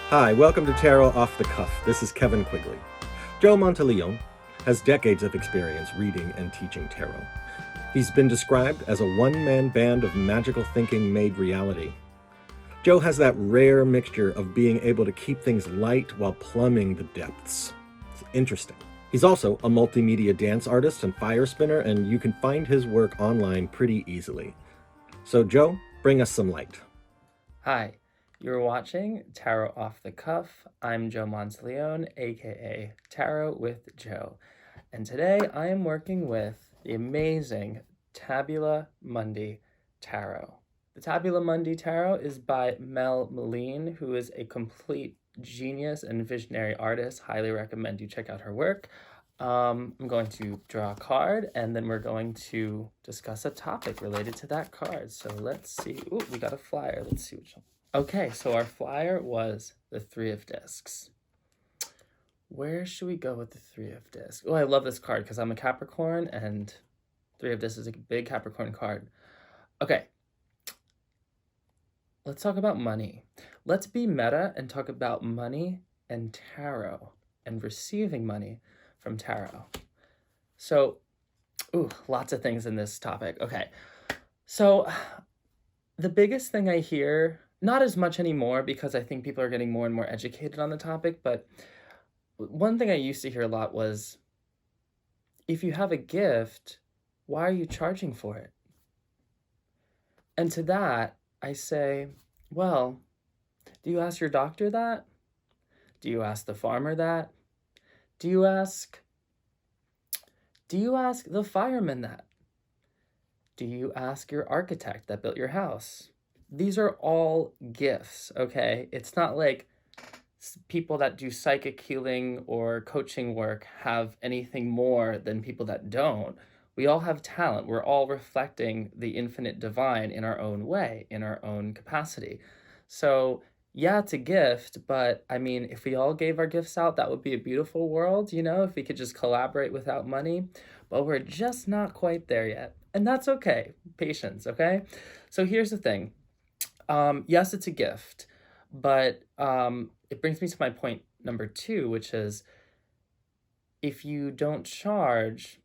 Hi, welcome to Tarot Off the Cuff. This is Kevin Quigley. Joe Monteleone has decades of experience reading and teaching tarot. He's been described as a one-man band of magical thinking made reality. Joe has that rare mixture of being able to keep things light while plumbing the depths. It's interesting. He's also a multimedia dance artist and fire spinner, and you can find his work online pretty easily. So Joe, bring us some light. Hi, you're watching Tarot Off the Cuff. I'm Joe Monteleone, aka Tarot with Joe. And today I am working with the amazing Tabula Mundi Tarot. The Tabula Mundi Tarot is by Meleen, who is a complete genius and visionary artist. Highly recommend you check out her work. I'm going to draw a card, and then we're going to discuss a topic related to that card. So let's see. Ooh, we got a flyer. Let's see which one. Okay, so our flyer was the Three of Discs. Where should we go with the Three of Discs? Oh, I love this card because I'm a Capricorn, and Three of Discs is a big Capricorn card. Okay, let's talk about money. Let's be meta and talk about money and tarot and receiving money from tarot. So, lots of things in this topic. Okay, so the biggest thing I hear, not as much anymore because I think people are getting more and more educated on the topic, but one thing I used to hear a lot was, if you have a gift, why are you charging for it? And to that, I say, well, do you ask your doctor that? Do you ask the farmer that? Do you ask the fireman that? Do you ask your architect that built your house? These are all gifts, okay? It's not like people that do psychic healing or coaching work have anything more than people that don't. We all have talent. We're all reflecting the infinite divine in our own way, in our own capacity. So yeah, it's a gift, but I mean, if we all gave our gifts out, that would be a beautiful world, if we could just collaborate without money. But we're just not quite there yet. And that's okay. Patience, okay? So here's the thing. Yes, it's a gift, but it brings me to my point number 2, which is, if you don't charge,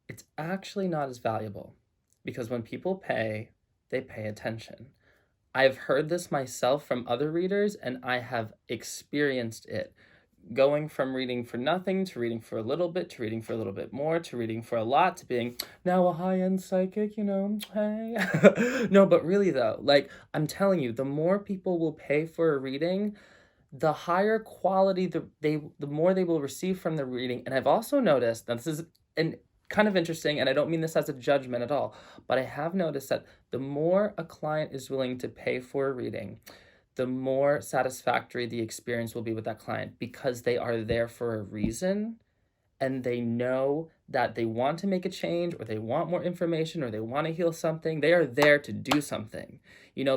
it's actually not as valuable, because when people pay, they pay attention. I've heard this myself from other readers, and I have experienced it. Going from reading for nothing to reading for a little bit to reading for a little bit more to reading for a lot to being now a high-end psychic, hey. No, but really though, like, I'm telling you, the more people will pay for a reading, the higher quality the more they will receive from the reading. And I've also noticed, and this is kind of interesting, and I don't mean this as a judgment at all, but I have noticed that the more a client is willing to pay for a reading, the more satisfactory the experience will be with that client, because they are there for a reason, and they know that they want to make a change, or they want more information, or they want to heal something. They are there to do something.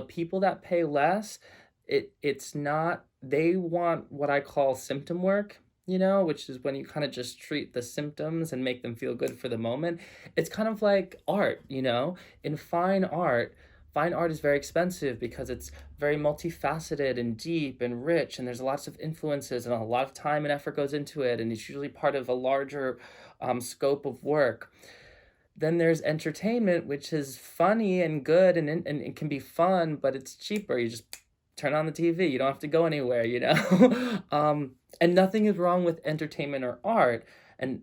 People that pay less, it's not, they want what I call symptom work, which is when you kind of just treat the symptoms and make them feel good for the moment. It's kind of like art, in fine art. Fine art is very expensive because it's very multifaceted and deep and rich, and there's lots of influences, and a lot of time and effort goes into it, and it's usually part of a larger scope of work. Then there's entertainment, which is funny and good, and it can be fun, but it's cheaper. You just turn on the TV. You don't have to go anywhere, and nothing is wrong with entertainment or art. And,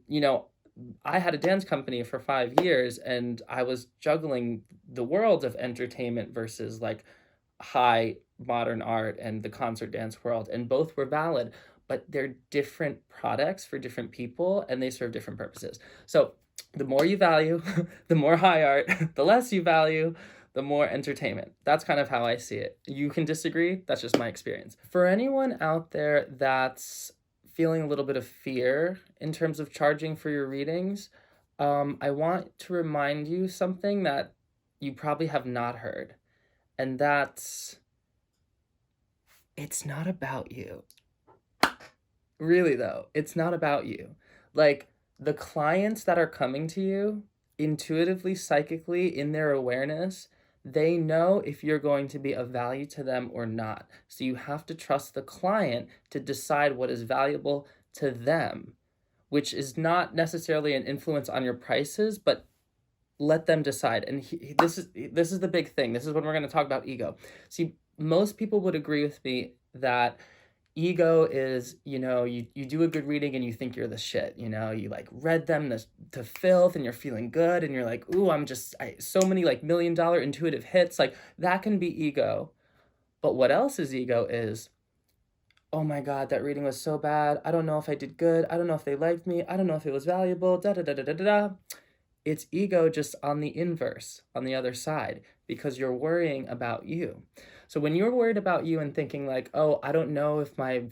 I had a dance company for 5 years, and I was juggling the world of entertainment versus like high modern art and the concert dance world, and both were valid, but they're different products for different people, and they serve different purposes. So the more you value, the more high art, the less you value, the more entertainment. That's kind of how I see it. You can disagree, that's just my experience. For anyone out there that's feeling a little bit of fear in terms of charging for your readings, I want to remind you something that you probably have not heard, and that's, it's not about you. Really though, it's not about you. Like, the clients that are coming to you, intuitively, psychically, in their awareness, They know if you're going to be of value to them or not. So you have to trust the client to decide what is valuable to them, which is not necessarily an influence on your prices, but let them decide. And this is the big thing. This is when we're going to talk about ego. See, most people would agree with me that ego is, you do a good reading and you think you're the shit, you like read them to filth and you're feeling good and you're like, ooh, so many like $1 million intuitive hits, like that can be ego. But what else is ego is, oh my God, that reading was so bad. I don't know if I did good. I don't know if they liked me. I don't know if it was valuable. Da da da da da da da. It's ego just on the inverse, on the other side, because you're worrying about you. So when you're worried about you and thinking like, oh, I don't know if my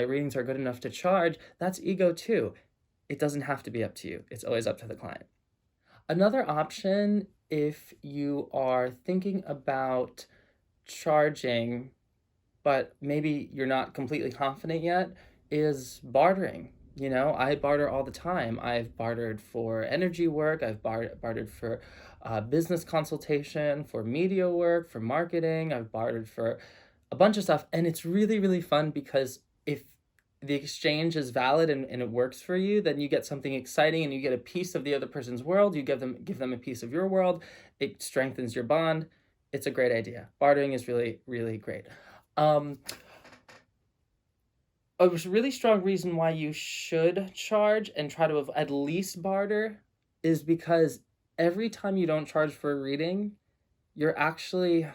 readings are good enough to charge, that's ego too. It doesn't have to be up to you. It's always up to the client. Another option, if you are thinking about charging, but maybe you're not completely confident yet, is bartering. I barter all the time. I've bartered for energy work. I've bartered for business consultation, for media work, for marketing. I've bartered for a bunch of stuff. And it's really, really fun because if the exchange is valid and it works for you, then you get something exciting and you get a piece of the other person's world. You give them a piece of your world. It strengthens your bond. It's a great idea. Bartering is really, really great. A really strong reason why you should charge and try to at least barter is because every time you don't charge for a reading, you're actually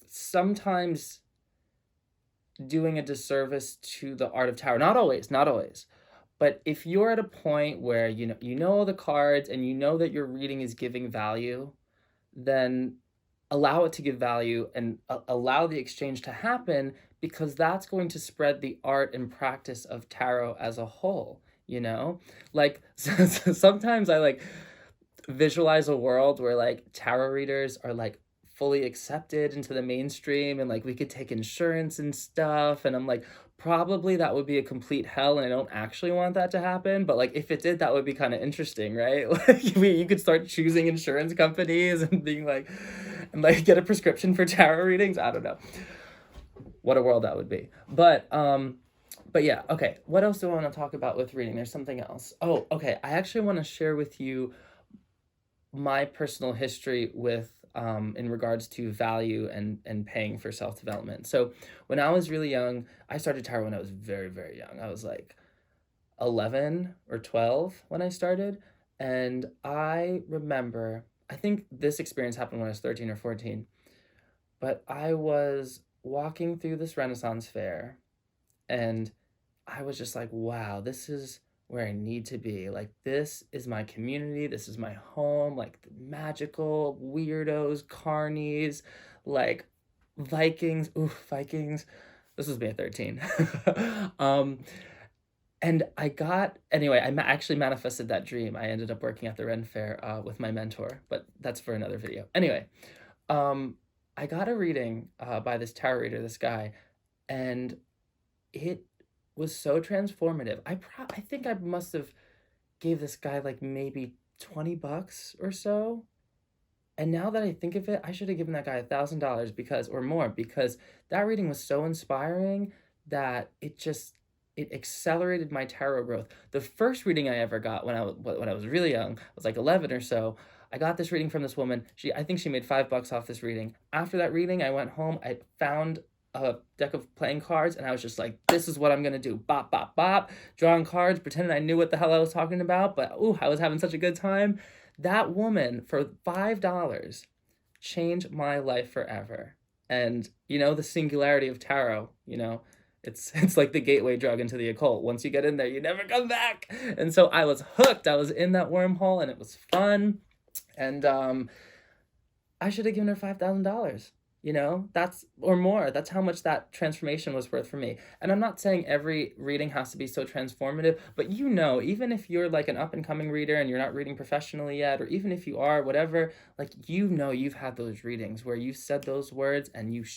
sometimes doing a disservice to the art of tarot. Not always, not always. But if you're at a point where you know all the cards and you know that your reading is giving value, then allow it to give value and allow the exchange to happen, because that's going to spread the art and practice of tarot as a whole, Like sometimes I like visualize a world where like tarot readers are like fully accepted into the mainstream and like we could take insurance and stuff, and I'm like, probably that would be a complete hell and I don't actually want that to happen, but like if it did, that would be kind of interesting, right? Like you could start choosing insurance companies and being like, and like get a prescription for tarot readings. I don't know what a world that would be. But yeah, okay, what else do I want to talk about with reading? There's something else. Oh, okay, I actually want to share with you my personal history with in regards to value and paying for self-development. So when I was really young, I started tarot when I was very, very young. I was like 11 or 12 when I started. And I remember, I think this experience happened when I was 13 or 14, but I was walking through this Renaissance fair and I was just like, wow, this is where I need to be. Like, this is my community. This is my home. Like, the magical weirdos, carnies, like Vikings. Ooh, Vikings. This was me at 13. And anyway, actually manifested that dream. I ended up working at the Ren Fair with my mentor, but that's for another video. Anyway, I got a reading by this tarot reader, this guy, and it was so transformative. I think I must have gave this guy like maybe $20 or so. And now that I think of it, I should have given that guy $1,000 or more, because that reading was so inspiring that it accelerated my tarot growth. The first reading I ever got when I was really young, I was like 11 or so. I got this reading from this woman. I think she made $5 off this reading. After that reading, I went home. I found a deck of playing cards, and I was just like, this is what I'm gonna do. Bop, bop, bop. Drawing cards, pretending I knew what the hell I was talking about, but ooh, I was having such a good time. That woman, for $5, changed my life forever. And, the singularity of tarot, it's like the gateway drug into the occult. Once you get in there, you never come back. And so I was hooked. I was in that wormhole, and it was fun. And I should have given her $5,000. That's or more. That's how much that transformation was worth for me. And I'm not saying every reading has to be so transformative, but even if you're like an up and coming reader and you're not reading professionally yet, or even if you are, whatever, like, you've had those readings where you said those words and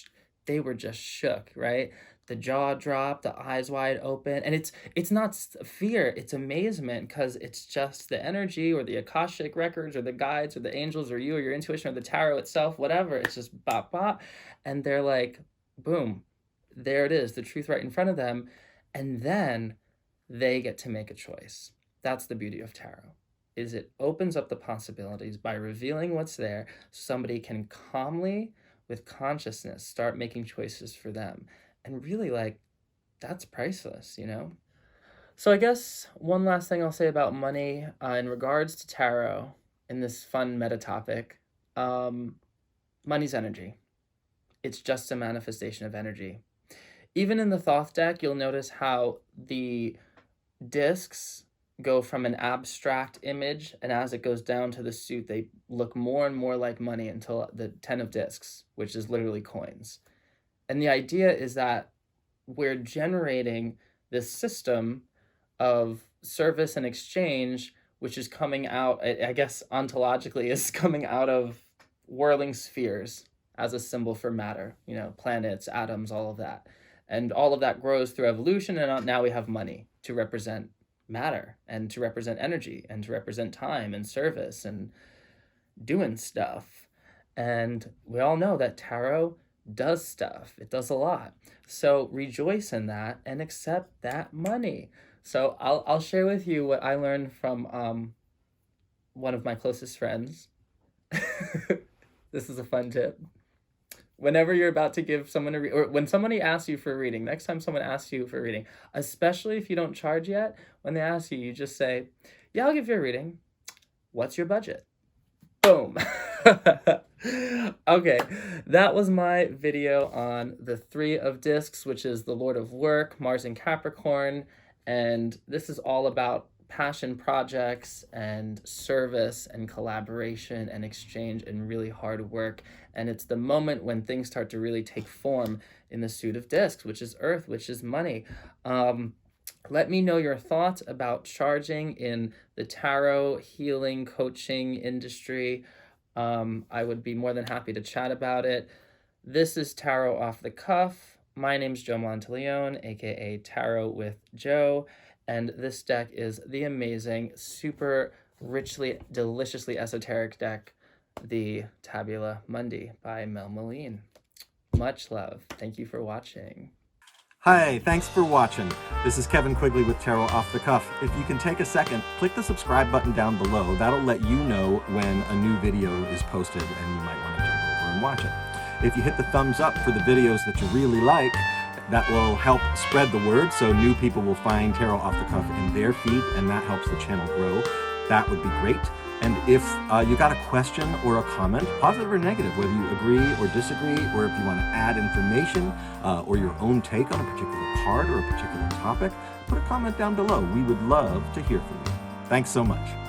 they were just shook, right? the jaw drop, the eyes wide open. And it's not fear, it's amazement, because it's just the energy or the Akashic records or the guides or the angels or you or your intuition or the tarot itself, whatever. It's just bop, bop. And they're like, boom, there it is, the truth right in front of them. And then they get to make a choice. That's the beauty of tarot, is it opens up the possibilities by revealing what's there. Somebody can calmly, with consciousness, start making choices for them. And really, like, that's priceless, you know? So I guess one last thing I'll say about money in regards to tarot in this fun meta topic, money's energy. It's just a manifestation of energy. Even in the Thoth deck, you'll notice how the discs go from an abstract image, and as it goes down to the suit, they look more and more like money until the 10 of discs, which is literally coins. And the idea is that we're generating this system of service and exchange, which is coming out, I guess ontologically, is coming out of whirling spheres as a symbol for matter, you know, planets, atoms, all of that. And all of that grows through evolution, and now we have money to represent matter and to represent energy and to represent time and service and doing stuff. And we all know that tarot does stuff. It does a lot. So rejoice in that and accept that money. So I'll share with you what I learned from one of my closest friends. This is a fun tip. Whenever you're about to give someone or when somebody asks you for a reading, next time someone asks you for a reading, especially if you don't charge yet, when they ask you, you just say, yeah, I'll give you a reading. What's your budget? Boom. Okay, that was my video on the 3 of discs, which is the Lord of Work, Mars in Capricorn, and this is all about passion projects and service and collaboration and exchange and really hard work. And it's the moment when things start to really take form in the suit of discs, which is earth, which is money. Let me know your thoughts about charging in the tarot, healing, coaching industry. I would be more than happy to chat about it. This is Tarot Off the Cuff. My name's Joe Monteleone, aka Tarot with Joe, and this deck is the amazing, super richly, deliciously esoteric deck, the Tabula Mundi by Meleen. Much love. Thank you for watching. Hi, thanks for watching. This is Kevin Quigley with Tarot Off the Cuff. If you can take a second, click the subscribe button down below. That'll let you know when a new video is posted and you might want to jump over and watch it. If you hit the thumbs up for the videos that you really like, that will help spread the word so new people will find Tarot Off the Cuff in their feed, and that helps the channel grow. That would be great. And if you got a question or a comment, positive or negative, whether you agree or disagree, or if you want to add information or your own take on a particular card or a particular topic, put a comment down below. We would love to hear from you. Thanks so much.